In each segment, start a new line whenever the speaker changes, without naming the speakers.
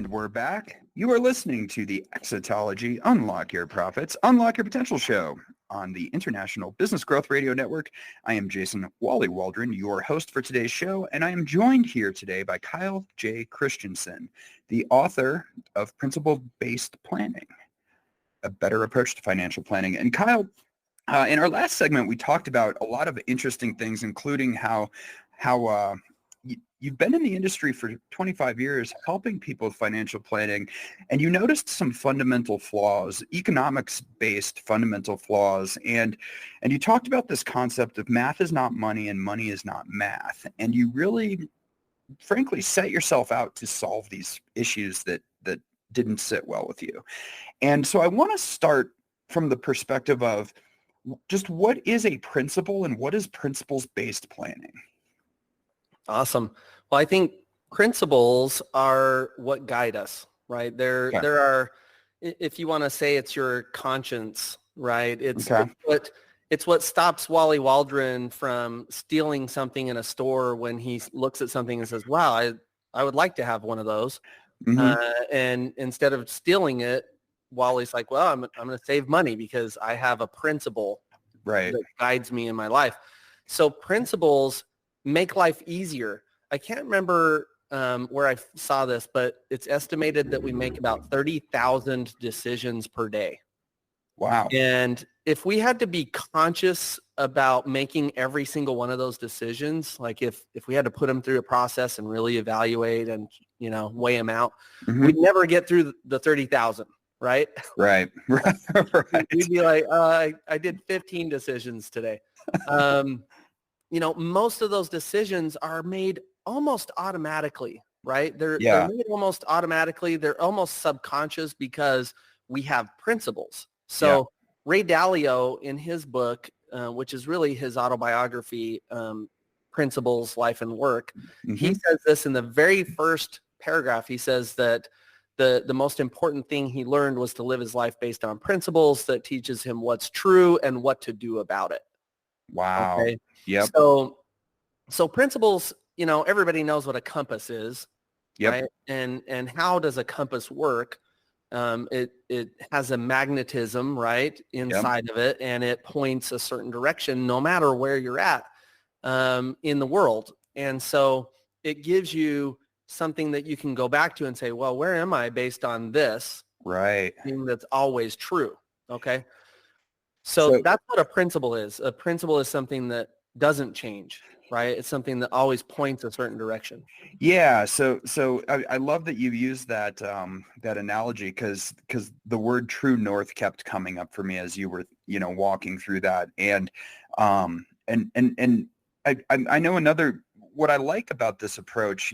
And we're back. You are listening to the Exitology Unlock Your Profits, Unlock Your Potential show on the International Business Growth Radio Network. I am Jason Wally Waldron, your host for today's show, and I am joined here today by Kyle J. Christensen, the author of Principle-Based Planning, a better approach to financial planning. And Kyle, in our last segment, we talked about a lot of interesting things, including how you've been in the industry for 25 years helping people with financial planning, and you noticed some fundamental flaws, economics-based fundamental flaws, and you talked about this concept of math is not money and money is not math, and you really, frankly, set yourself out to solve these issues that didn't sit well with you. And so I want to start from the perspective of just what is a principle and what is principles-based planning?
Awesome. Well, I think principles are what guide us, right? There are, if you want to say it's your conscience, right? It's what stops Wally Waldron from stealing something in a store when he looks at something and says, wow, I would like to have one of those. And instead of stealing it, Wally's like, well, I'm going to save money because I have a principle that guides me in my life. So principles make life easier. I can't remember where I saw this, but it's estimated that we make about 30,000 decisions per day.
Wow.
And if we had to be conscious about making every single one of those decisions, like if we had to put them through a process and really evaluate and, weigh them out, we'd never get through the 30,000, right?
Right.
We'd be like, I did 15 decisions today. Most of those decisions are made almost automatically, right? They're made almost automatically. They're almost subconscious because we have principles. So Ray Dalio, in his book, which is really his autobiography, Principles, Life and Work, he says this in the very first paragraph. He says that the most important thing he learned was to live his life based on principles that teaches him what's true and what to do about it.
Wow.
Okay?
Yep.
So principles, everybody knows what a compass is, right? And how does a compass work? It has a magnetism, right, inside of it, and it points a certain direction no matter where you're at in the world. And so it gives you something that you can go back to and say, well, where am I based on this?
Right.
Thing that's always true. Okay. So that's what a principle is. A principle is something that doesn't change, right? It's something that always points a certain direction.
Yeah. So I love that you used that that analogy because the word true north kept coming up for me as you were walking through that, and I know what I like about this approach,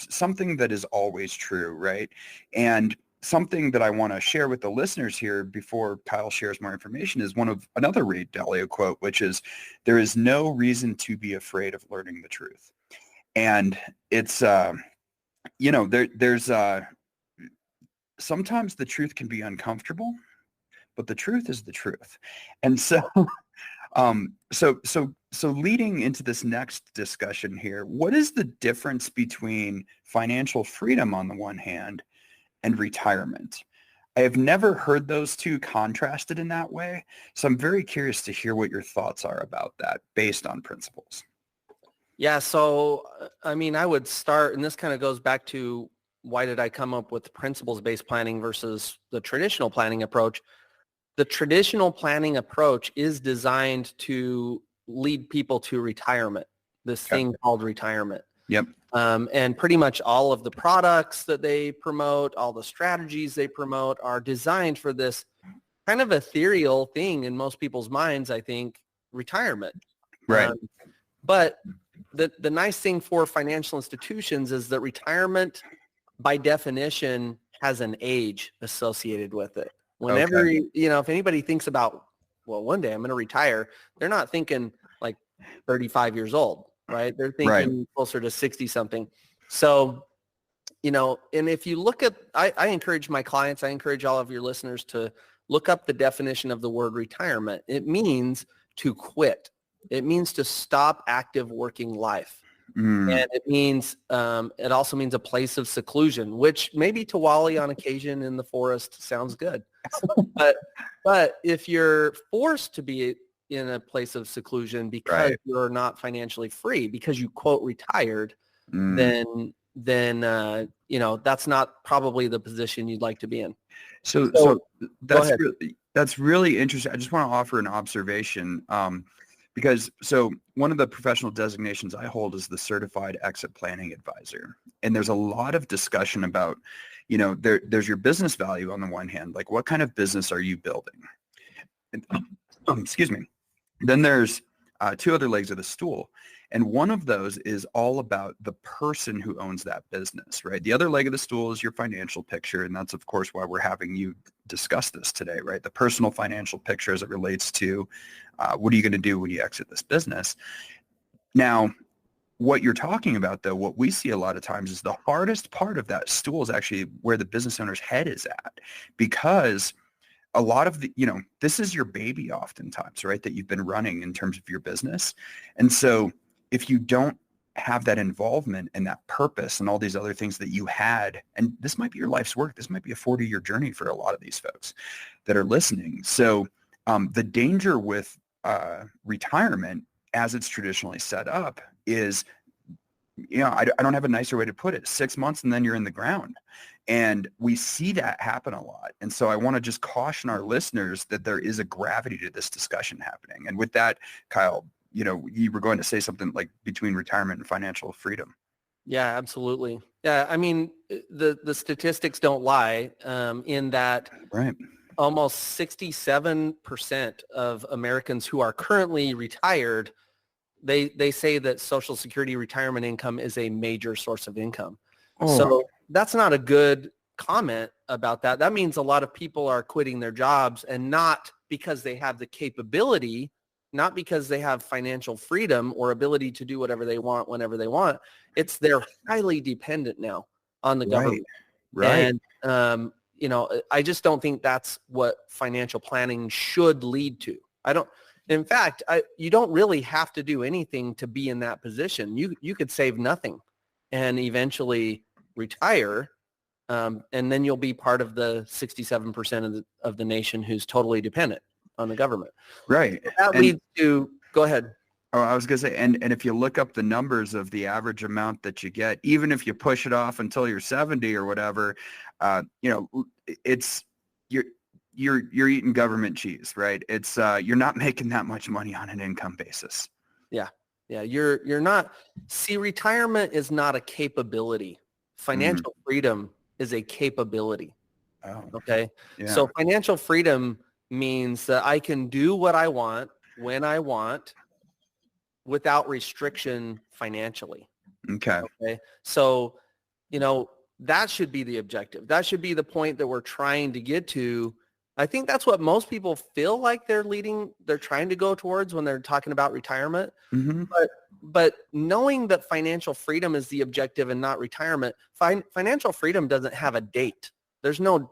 something that is always true, right? And something that I want to share with the listeners here before Kyle shares more information is another Ray Dalio quote, which is, there is no reason to be afraid of learning the truth. And it's, there's sometimes the truth can be uncomfortable, but the truth is the truth. And so, so leading into this next discussion here, what is the difference between financial freedom on the one hand and retirement? I have never heard those two contrasted in that way. So I'm very curious to hear what your thoughts are about that based on principles.
Yeah. So, I would start, and this kind of goes back to why did I come up with principles-based planning versus the traditional planning approach? The traditional planning approach is designed to lead people to retirement, this thing called retirement.
Yep.
And pretty much all of the products that they promote, all the strategies they promote are designed for this kind of ethereal thing in most people's minds, I think, retirement.
Right.
But the nice thing for financial institutions is that retirement, by definition, has an age associated with it. Whenever, if anybody thinks about, well, one day I'm going to retire, they're not thinking like 35 years old, right? They're thinking closer to 60 something. So, and if you look at, I encourage my clients, I encourage all of your listeners to look up the definition of the word retirement. It means to quit. It means to stop active working life. And it also means a place of seclusion, which maybe to Wally on occasion in the forest sounds good. But if you're forced to be in a place of seclusion because you're not financially free, because you quote retired, then that's not probably the position you'd like to be in.
So that's really interesting. I just want to offer an observation. Because one of the professional designations I hold is the Certified Exit Planning Advisor. And there's a lot of discussion about, there's your business value on the one hand, like what kind of business are you building? And, excuse me. Then there's two other legs of the stool. And one of those is all about the person who owns that business, right? The other leg of the stool is your financial picture. And that's, of course, why we're having you discuss this today, right? The personal financial picture as it relates to what are you going to do when you exit this business? Now, what you're talking about, though, what we see a lot of times is the hardest part of that stool is actually where the business owner's head is at, because a lot of this is your baby oftentimes, right, that you've been running in terms of your business. And so if you don't have that involvement and that purpose and all these other things that you had, and this might be your life's work, this might be a 40-year journey for a lot of these folks that are listening. So the danger with retirement as it's traditionally set up is, I don't have a nicer way to put it, 6 months and then you're in the ground. And we see that happen a lot. And so I want to just caution our listeners that there is a gravity to this discussion happening. And with that, Kyle, you were going to say something like between retirement and financial freedom.
Yeah, absolutely. Yeah, I mean, the statistics don't lie in that almost 67% of Americans who are currently retired, they say that Social Security retirement income is a major source of income. So that's not a good comment about that. That means a lot of people are quitting their jobs, and not because they have the capability, not because they have financial freedom or ability to do whatever they want whenever they want. It's they're highly dependent now on the government.
Right.
And, I just don't think that's what financial planning should lead to. In fact, you don't really have to do anything to be in that position. You could save nothing and eventually retire. And then you'll be part of the 67% of the nation who's totally dependent on the government.
Right.
So that leads to, go ahead.
Oh, I was going to say, and if you look up the numbers of the average amount that you get, even if you push it off until you're 70 or whatever, it's you're eating government cheese, right? It's you're not making that much money on an income basis.
Yeah. You're not. See, retirement is not a capability. Financial freedom is a capability.
Oh,
okay.
Yeah.
So financial freedom means that I can do what I want when I want without restriction financially.
Okay.
So, that should be the objective. That should be the point that we're trying to get to. I think that's what most people feel like they're trying to go towards when they're talking about retirement.
Mm-hmm.
But knowing that financial freedom is the objective and not retirement, financial freedom doesn't have a date. There's no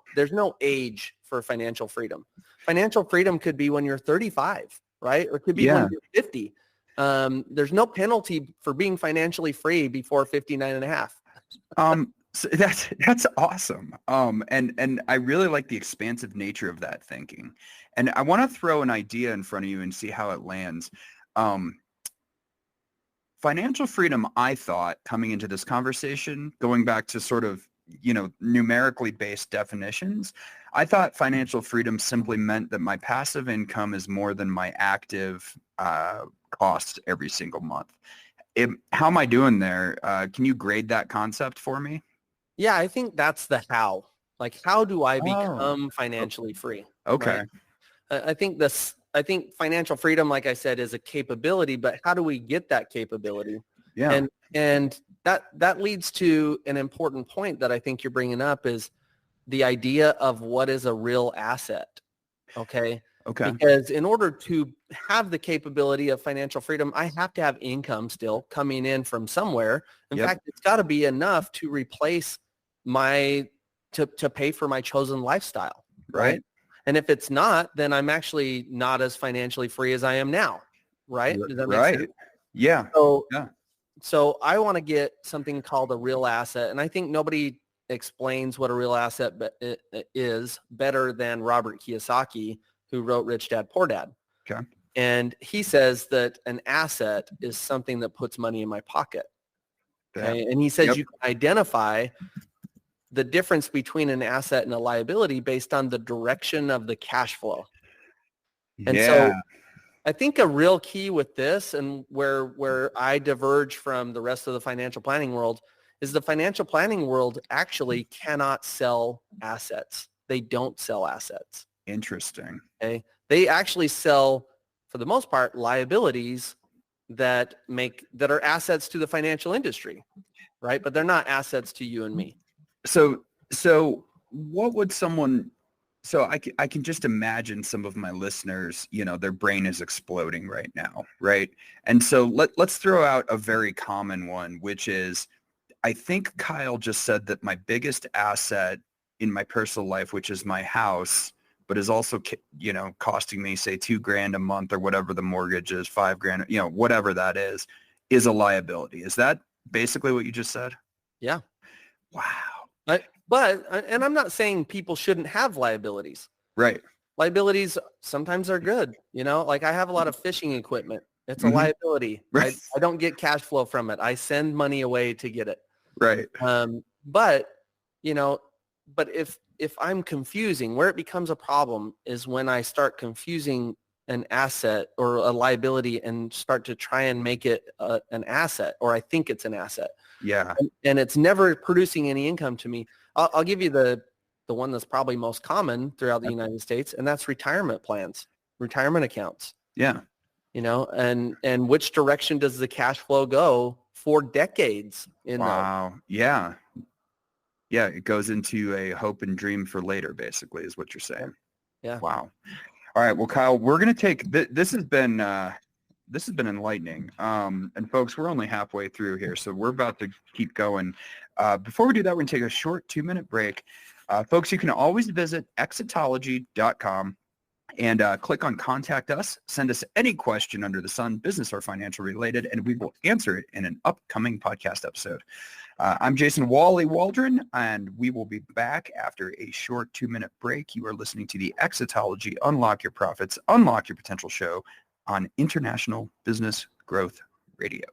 age for financial freedom. Financial freedom could be when you're 35, right? Or it could be when you're 50. There's no penalty for being financially free before 59 and a half.
So that's awesome. And I really like the expansive nature of that thinking. And I want to throw an idea in front of you and see how it lands. Financial freedom, I thought, coming into this conversation, going back to sort of, numerically based definitions, I thought financial freedom simply meant that my passive income is more than my active costs every single month. How am I doing there? Can you grade that concept for me?
Yeah, I think that's the how. Like, how do I become financially free?
Okay.
Right? I think financial freedom, like I said, is a capability, but how do we get that capability?
Yeah.
And that leads to an important point that I think you're bringing up is the idea of what is a real asset. Okay. Because in order to have the capability of financial freedom, I have to have income still coming in from somewhere. In fact, it's got to be enough to replace to pay for my chosen lifestyle. Right. And if it's not, then I'm actually not as financially free as I am now. Right. Does that make sense?
Yeah.
So, So I want to get something called a real asset. And I think nobody explains what a real asset is better than Robert Kiyosaki, who wrote Rich Dad, Poor Dad.
Okay.
And he says that an asset is something that puts money in my pocket. Okay. And he says you can identify the difference between an asset and a liability based on the direction of the cash flow. And so I think a real key with this, and where I diverge from the rest of the financial planning world, is the financial planning world actually cannot sell assets. They don't sell assets.
Interesting.
Okay. They actually sell, for the most part, liabilities that are assets to the financial industry, right? But they're not assets to you and me.
So what would someone, so I can just imagine some of my listeners, their brain is exploding right now, right? And so let's throw out a very common one, which is, I think Kyle just said that my biggest asset in my personal life, which is my house, but is also, costing me, say, $2,000 a month or whatever the mortgage is, $5,000, whatever that is a liability. Is that basically what you just said?
Yeah.
Wow.
And I'm not saying people shouldn't have liabilities.
Right.
Liabilities sometimes are good. Like I have a lot of fishing equipment. It's a liability.
Right.
I don't get cash flow from it. I send money away to get it.
Right.
But if I'm confusing, where it becomes a problem is when I start confusing an asset or a liability and start to try and make it an asset, or I think it's an asset.
Yeah.
And it's never producing any income to me. I'll give you the one that's probably most common throughout the United States, and that's retirement plans, retirement accounts.
Yeah.
And which direction does the cash flow go for decades in
wow. Yeah. Yeah. It goes into a hope and dream for later, basically, is what you're saying.
Yeah.
Wow. All right. Well, Kyle, we're going to take, this has been enlightening. And folks, we're only halfway through here, so we're about to keep going. Before we do that, we're going to take a short 2-minute break. Folks, you can always visit exitology.com and click on Contact Us. Send us any question under the sun, business or financial related, and we will answer it in an upcoming podcast episode. I'm Jason Waldron, and we will be back after a short 2-minute break. You are listening to the Exitology Unlock Your Profits, Unlock Your Potential show on International Business Growth Radio.